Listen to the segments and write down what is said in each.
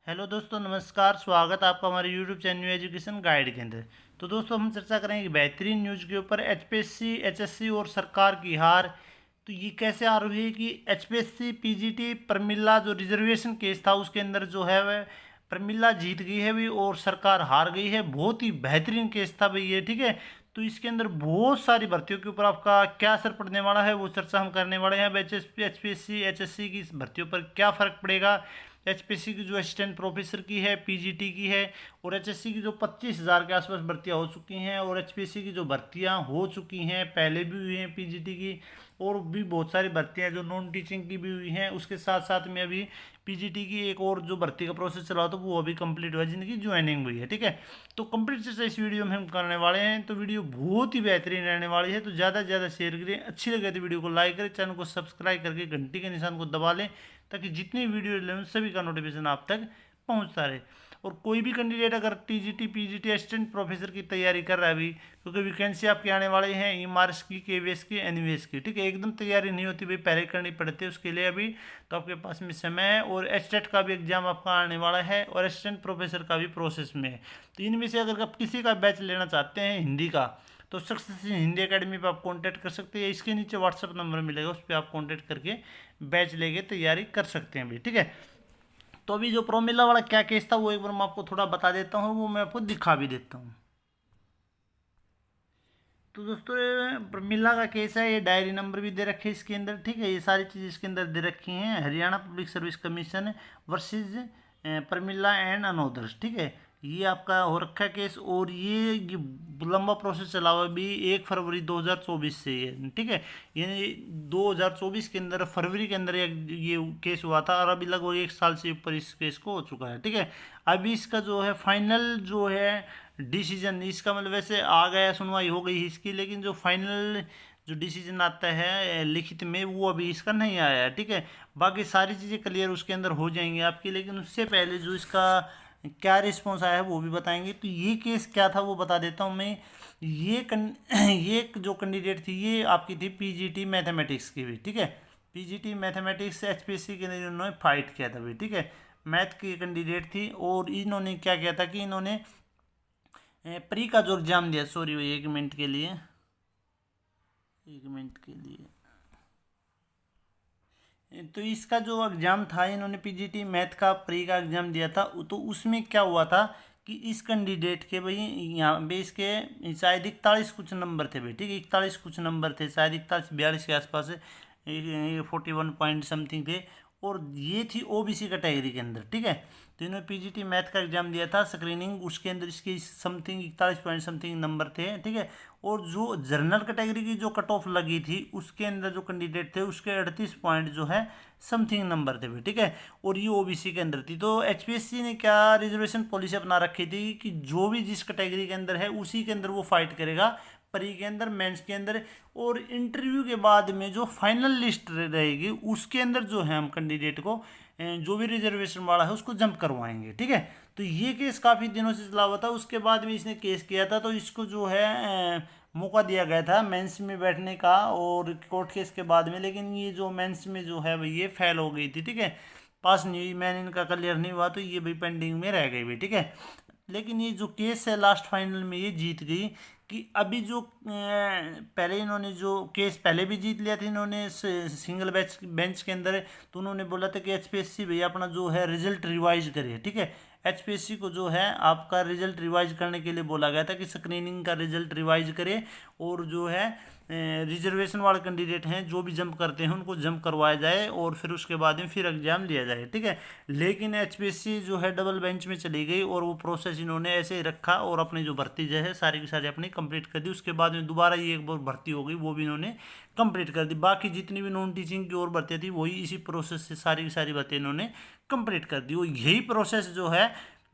Hello दोस्तों, नमस्कार। स्वागत है आपका हमारे YouTube channel new education guide के अंदर। तो दोस्तों, हम चर्चा करेंगे बेहतरीन न्यूज़ के ऊपर एचपीएससी, एचएससी और सरकार की हार। तो ये कैसे आ रही है कि एचपीएससी पीजीटी प्रमिला जो रिजर्वेशन केस था उसके अंदर जो है वह प्रमिला जीत गई है भी और सरकार हार गई है। बहुत ही बेहतरीन केस था भाई ये, ठीक है। तो इसके अंदर बहुत सारी भर्तियों के ऊपर आपका क्या असर पड़ने वाला है वो चर्चा हम करने वाले हैं। एचपीएससी, एचएससी की इस भर्तियों पर क्या फ़र्क पड़ेगा। एचपीएससी की जो असिस्टेंट प्रोफेसर की है, पीजीटी की है, और एचएससी की जो 25,000 के आसपास भर्तियां हो चुकी हैं, और एचपीएससी की जो भर्तियां हो चुकी हैं पहले भी हुई हैं पीजीटी की, और भी बहुत सारी भर्तियां जो नॉन टीचिंग की भी हुई हैं। उसके साथ साथ में अभी पीजीटी की एक और जो भर्ती का प्रोसेस चला तो वो अभी कंप्लीट हुआ है जिनकी ज्वाइनिंग हुई है, ठीक है। तो कंप्लीट चर्चा इस वीडियो में हम करने वाले हैं। तो वीडियो बहुत ही बेहतरीन रहने वाली है, तो ज़्यादा से ज़्यादा शेयर करें। अच्छी लगे तो वीडियो को लाइक करें, चैनल को सब्सक्राइब करके घंटी के निशान को दबा लें ताकि जितनी वीडियो डालें सभी का नोटिफिकेशन आप तक पहुंचता रहे। और कोई भी कैंडिडेट अगर टीजीटी, पीजीटी, असिस्टेंट प्रोफेसर की तैयारी कर रहा है अभी, क्योंकि वैकेंसी आपके आने वाले हैं ईमार्स की, केवीएस की, एनवीएस की, ठीक है। एकदम तैयारी नहीं होती भाई, पहले करनी पड़ती है उसके लिए अभी। तो आपके पास में समय है, और एचटेट का भी एग्जाम आपका आने वाला है, और असिस्टेंट प्रोफेसर का भी प्रोसेस में है। तो इनमें से अगर आप किसी का बैच लेना चाहते हैं हिंदी का, तो सक्सेस हिंदी एकेडमी पे आप कांटेक्ट कर सकते हैं। इसके नीचे व्हाट्सअप नंबर मिलेगा, उस पर आप कांटेक्ट करके बैच लेके तैयारी कर सकते हैं भी, ठीक है। तो अभी जो प्रोमिला वाला क्या केस था वो एक बार मैं आपको थोड़ा बता देता हूँ, वो मैं आपको दिखा भी देता हूँ। तो दोस्तों, ये प्रोमिला का केस है, ये डायरी नंबर भी दे रखे हैं इसके अंदर, ठीक है। ये सारी चीज़ इसके अंदर दे रखी हैं। Haryana public service commission versus Pramila and others, ठीक है। ये आपका हो रखा है केस, और ये लंबा प्रोसेस चला हुआ भी 1 फरवरी 2024 से ये, ठीक है। ये 2024 के अंदर फरवरी के अंदर ये केस हुआ था, और अभी लगभग 1 साल से ऊपर इस केस को हो चुका है, ठीक है। अभी इसका जो है फाइनल जो है डिसीजन, इसका मतलब वैसे आ गया, सुनवाई हो गई इसकी, लेकिन जो फाइनल जो डिसीजन आता है लिखित में वो अभी इसका नहीं आया है, ठीक है। बाकी सारी चीज़ें क्लियर उसके अंदर हो जाएंगी आपकी, लेकिन उससे पहले जो इसका क्या रिस्पॉन्स आया है वो भी बताएंगे। तो ये केस क्या था वो बता देता हूँ मैं। ये जो कैंडिडेट थी ये आपकी थी पीजीटी मैथमेटिक्स की भी, ठीक है। पीजीटी मैथमेटिक्स से एचपीएससी के लिए इन्होंने फाइट किया था भी, ठीक है। मैथ की कैंडिडेट थी, और इन्होंने क्या किया था कि इन्होंने प्री का जो एग्जाम दिया, सॉरी भाई, 1 मिनट के लिए, 1 मिनट के लिए। तो इसका जो एग्ज़ाम था, इन्होंने पीजीटी मैथ का प्री का एग्ज़ाम दिया था। तो उसमें क्या हुआ था कि इस कैंडिडेट के भाई यहाँ पे इसके शायद 41 कुछ नंबर थे भाई, ठीक है। 41 कुछ नंबर थे, शायद 41-42 के आसपास, 41 पॉइंट समथिंग थे। और ये थी ओबीसी कैटेगरी के अंदर, ठीक है। तो इन्होंने पीजीटी मैथ का एग्जाम दिया था स्क्रीनिंग, उसके अंदर इसके समथिंग 41 पॉइंट समथिंग नंबर थे, ठीक है। और जो जनरल कैटेगरी की जो कट ऑफ लगी थी उसके अंदर जो कैंडिडेट थे उसके 38 पॉइंट जो है समथिंग नंबर थे, ठीक है। और ये ओबीसी के अंदर थी। तो एचपीएससी ने क्या रिजर्वेशन पॉलिसी अपना रखी थी कि जो भी जिस कैटेगरी के अंदर है उसी के अंदर वो फाइट करेगा, प्री के अंदर, मेंस के अंदर, और इंटरव्यू के बाद में जो फाइनल लिस्ट रहेगी उसके अंदर जो है हम कैंडिडेट को जो भी रिजर्वेशन वाला है उसको जंप करवाएंगे, ठीक है। तो ये केस काफ़ी दिनों से चला हुआ था। उसके बाद में इसने केस किया था, तो इसको जो है मौका दिया गया था मेंस में बैठने का, और कोर्ट केस के बाद में। लेकिन ये जो मेंस में जो है भाई ये फेल हो गई थी, ठीक है। पास नहीं हुई, मैंने इनका क्लियर नहीं हुआ, तो ये भी पेंडिंग में रह गई भी, ठीक है। लेकिन ये जो केस है लास्ट फाइनल में ये जीत गई। कि अभी जो पहले इन्होंने जो केस पहले भी जीत लिया था इन्होंने सिंगल बेंच के अंदर। तो उन्होंने बोला था कि एचपीएससी भैया अपना जो है रिजल्ट रिवाइज करिए, ठीक है। एचपीएससी को जो है आपका रिजल्ट रिवाइज करने के लिए बोला गया था कि स्क्रीनिंग का रिजल्ट रिवाइज करे, और जो है रिजर्वेशन वाले कैंडिडेट हैं जो भी जंप करते हैं उनको जंप करवाया जाए, और फिर उसके बाद में फिर एग्जाम लिया जाए, ठीक है। लेकिन एचपीएससी जो है डबल बेंच में चली गई, और वो प्रोसेस इन्होंने ऐसे ही रखा, और अपनी जो भर्ती जो है सारी की सारी अपनी कंप्लीट कर दी। उसके बाद में दोबारा ये एक बार भर्ती हो गई, वो भी इन्होंने कंप्लीट कर दी। बाकी जितनी भी नॉन टीचिंग की और भर्तियाँ थी वही इसी प्रोसेस से सारी की सारी भर्ती इन्होंने कंप्लीट कर दी। और यही प्रोसेस जो है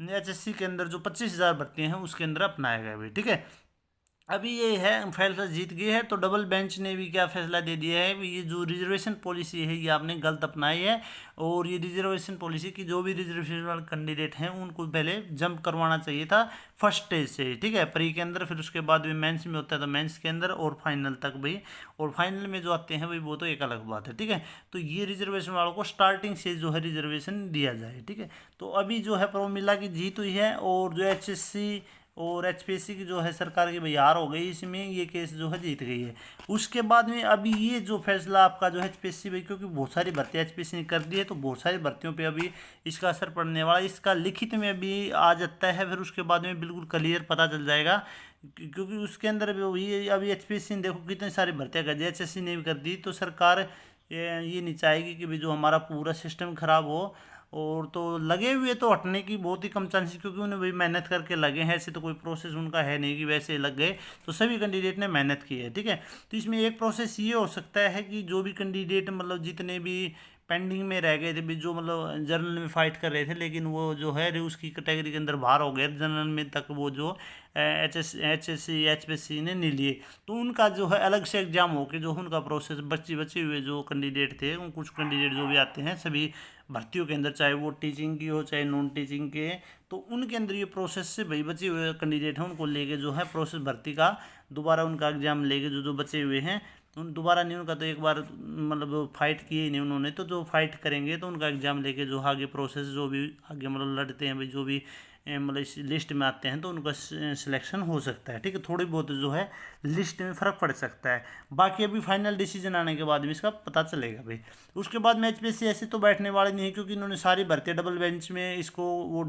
एचएससी के अंदर जो 25,000 भर्तियाँ हैं उसके अंदर अपनाया गया भाई, ठीक है। अभी ये है फैसला जीत गए है, तो डबल बेंच ने भी क्या फैसला दे दिया है कि ये जो रिजर्वेशन पॉलिसी है ये आपने गलत अपनाई है, और ये रिजर्वेशन पॉलिसी की जो भी रिजर्वेशन वाले कैंडिडेट हैं उनको पहले जंप करवाना चाहिए था फर्स्ट स्टेज से, ठीक है, प्री के अंदर, फिर उसके बाद भी मेंस में होता है तो मेंस के अंदर, और फाइनल तक भाई, और फाइनल में जो आते हैं भाई वो तो एक अलग बात है, ठीक है। तो ये रिजर्वेशन वालों को स्टार्टिंग से जो है रिजर्वेशन दिया जाए, ठीक है। तो अभी जो है प्रोमिला की जीत हुई है, और जो HSC और HPSC की जो है सरकार की भाई हार हो गई, इसमें ये केस जो है जीत गई है। उसके बाद में अभी ये जो फैसला आपका जो HPSC भाई, क्योंकि बहुत सारी भर्तियाँ HPSC ने कर दी है, तो बहुत सारी भर्तियों पे अभी इसका असर पड़ने वाला है। इसका लिखित में अभी आ जाता है, फिर उसके बाद में बिल्कुल क्लियर पता चल जाएगा, क्योंकि उसके अंदर भी वही अभी HPSC ने देखो कितनी सारी भर्तियाँ कर दी, HSC ने भी कर दी, तो सरकार ये नहीं चाहेगी कि भाई जो हमारा पूरा सिस्टम खराब हो। और तो लगे हुए तो हटने की बहुत ही कम चांसेस, क्योंकि उन्हें भाई मेहनत करके लगे हैं, ऐसे तो कोई प्रोसेस उनका है नहीं कि वैसे लग गए, तो सभी कैंडिडेट ने मेहनत की है, ठीक है। तो इसमें एक प्रोसेस ये हो सकता है कि जो भी कैंडिडेट मतलब जितने भी पेंडिंग में रह गए थे भी, जो मतलब जनरल में फाइट कर रहे थे, लेकिन वो जो है उसकी कैटेगरी के अंदर बाहर हो गए जनरल में तक, वो जो HSC HPSC ने नहीं लिए, तो उनका जो है अलग से एग्जाम हो के जो उनका प्रोसेस बचे हुए जो कैंडिडेट थे, उन कुछ कैंडिडेट जो भी आते हैं सभी भर्तियों के अंदर, चाहे वो टीचिंग की हो चाहे नॉन टीचिंग के, तो उनके अंदर ये प्रोसेस से भाई बचे हुए कैंडिडेट हैं उनको लेके जो है प्रोसेस भर्ती का दोबारा उनका एग्जाम लेके जो जो बचे हुए हैं उन दोबारा नहीं, उनका तो एक बार मतलब फाइट किए ही नहीं उन्होंने, तो जो फाइट करेंगे तो उनका एग्जाम लेके जो आगे प्रोसेस जो भी आगे मतलब लड़ते हैं भाई, जो भी मतलब इस लिस्ट में आते हैं तो उनका सिलेक्शन हो सकता है, ठीक है। थोड़ी बहुत जो है लिस्ट में फ़र्क पड़ सकता है, बाकी अभी फाइनल डिसीजन आने के बाद में इसका पता चलेगा भाई। उसके बाद में HPSC ऐसे तो बैठने वाले नहीं है, क्योंकि इन्होंने सारी भर्तियाँ डबल बेंच में इसको वो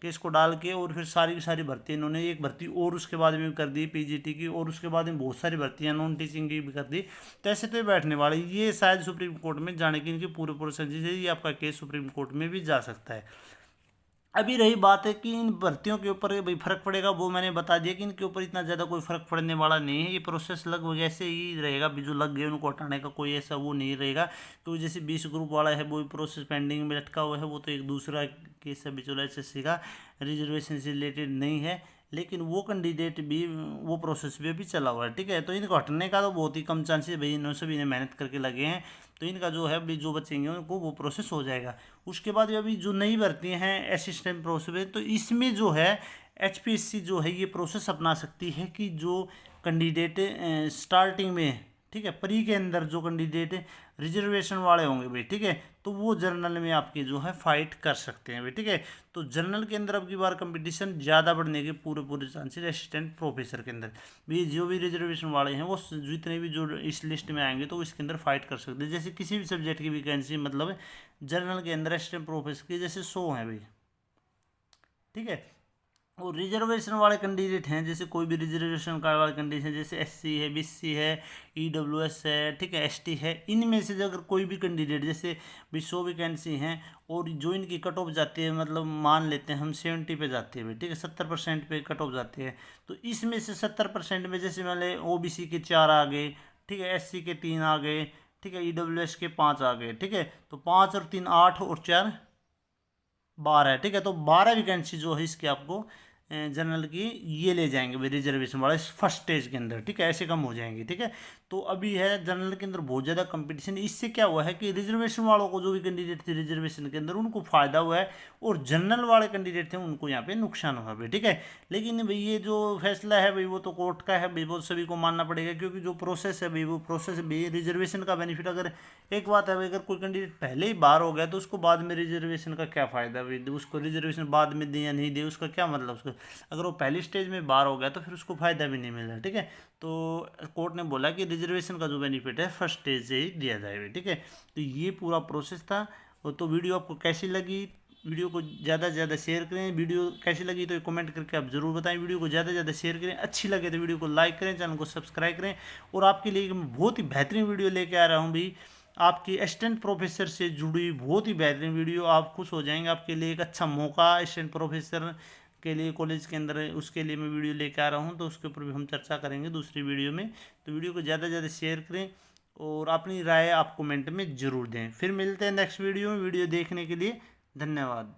केस को डाल के, और फिर सारी की सारी भर्तियाँ इन्होंने एक भर्ती और उसके बाद में कर दी PGT की, और उसके बाद में बहुत सारी भर्तियाँ नॉन टीचिंग की भी कर दी, तो ऐसे तो ये बैठने वाले, ये शायद सुप्रीम कोर्ट में जाने की इनकी पूरे प्रोसेस है, ये आपका केस सुप्रीम कोर्ट में भी जा सकता है। अभी रही बात है कि इन भर्तियों के ऊपर भाई फर्क पड़ेगा, वो मैंने बता दिया कि इनके ऊपर इतना ज़्यादा कोई फर्क पड़ने वाला नहीं है, ये प्रोसेस लगभग ऐसे ही रहेगा, भी जो लग गए उनको हटाने का कोई ऐसा वो नहीं रहेगा। तो जैसे 20 ग्रुप वाला है वो प्रोसेस पेंडिंग में लटका हुआ है, वो तो एक दूसरा केस है, चलो HSC का रिजर्वेशन से रिलेटेड नहीं है, लेकिन वो कैंडिडेट भी वो प्रोसेस भी अभी चला हुआ है, ठीक है। तो इनको हटने का तो बहुत ही कम चांसेस है भाई, इन्होंने सभी ने मेहनत करके लगे हैं, तो इनका जो है अभी जो बचेंगे उनको वो प्रोसेस हो जाएगा। उसके बाद अभी जो नई भर्तियाँ हैं असिस्टेंट प्रोसेस, तो इसमें जो है HPSC जो है ये प्रोसेस अपना सकती है कि जो कैंडिडेट स्टार्टिंग में, ठीक है, प्री के अंदर जो कैंडिडेट रिजर्वेशन वाले होंगे भाई, ठीक है, तो वो जर्नल में आपके जो है फाइट कर सकते हैं भाई, ठीक है। तो जर्नल के अंदर अब की बार कंपटीशन ज़्यादा बढ़ने के पूरे चांसेस असिस्टेंट प्रोफेसर के अंदर भी, जो भी रिजर्वेशन वाले हैं वो जितने भी जो इस लिस्ट में आएंगे तो इसके अंदर फाइट कर सकते हैं। जैसे किसी भी सब्जेक्ट की वैकेंसी मतलब जर्नल के अंदर असिस्टेंट प्रोफेसर की जैसे 100 हैं भाई, ठीक है। और रिजर्वेशन वाले कैंडिडेट हैं, जैसे कोई भी रिजर्वेशन कार्ड वाले कैंडिडेट जैसे SC है, BC है, EWS है, ठीक है, ST है, इनमें से अगर कोई भी कैंडिडेट जैसे भी 100 वैकेंसी हैं और जो इनकी कट ऑफ जाती है, मतलब मान लेते हैं हम 70 पे जाती है भाई, ठीक है, 70% पे कट ऑफ जाती है, तो इसमें से 70% में जैसे मान लें OBC के 4 आ गए, ठीक है, SC के 3 आ गए, ठीक है, EWS के 5 आ गए, ठीक है, तो 5 और 3 8 और 4 12 है, ठीक है। तो 12 वैकेंसी जो है इसकी आपको जनरल की ये ले जाएंगे भाई रिजर्वेशन वाले फर्स्ट स्टेज के अंदर, ठीक है, ऐसे कम हो जाएंगे, ठीक है। तो अभी है जनरल के अंदर बहुत ज़्यादा कंपटीशन, इससे क्या हुआ है कि रिजर्वेशन वालों को जो भी कैंडिडेट थे रिजर्वेशन के अंदर उनको फ़ायदा हुआ है, और जनरल वाले कैंडिडेट थे उनको यहाँ पे नुकसान हुआ भाई, ठीक है। लेकिन भाई ये जो फैसला है भाई वो तो कोर्ट का है भाई, वो सभी को मानना पड़ेगा, क्योंकि जो प्रोसेस है भाई वो प्रोसेस भी रिजर्वेशन का बेनिफिट, अगर एक बात है भाई, अगर कोई कैंडिडेट पहले ही बाहर हो गया तो उसको बाद में रिजर्वेशन का क्या फ़ायदा भाई, उसको रिजर्वेशन बाद में दे या नहीं दे उसका क्या मतलब, उसको अगर वो पहली स्टेज में बाहर हो गया तो फिर उसको फ़ायदा भी नहीं मिल रहा, ठीक है। तो कोर्ट ने बोला कि रिजर्वेशन का जो बेनिफिट है फर्स्ट स्टेज से ही दिया जाएगा, ठीक है। तो ये पूरा प्रोसेस था। तो वीडियो आपको कैसी लगी, वीडियो को ज़्यादा से ज़्यादा शेयर करें, वीडियो कैसी लगी तो कमेंट करके आप ज़रूर बताएं, वीडियो को ज़्यादा से ज़्यादा शेयर करें, अच्छी लगे तो वीडियो को लाइक करें, चैनल को सब्सक्राइब करें, और आपके लिए मैं बहुत ही बेहतरीन वीडियो लेके आ रहा हूँ भाई, आपकी असिस्टेंट प्रोफेसर से जुड़ी बहुत ही बेहतरीन वीडियो, आप खुश हो जाएंगे, आपके लिए एक अच्छा मौका असिस्टेंट प्रोफेसर के लिए कॉलेज के अंदर, उसके लिए मैं वीडियो लेके आ रहा हूँ, तो उसके ऊपर भी हम चर्चा करेंगे दूसरी वीडियो में। तो वीडियो को ज़्यादा से ज़्यादा शेयर करें और अपनी राय आप कमेंट में ज़रूर दें। फिर मिलते हैं नेक्स्ट वीडियो में, वीडियो देखने के लिए धन्यवाद।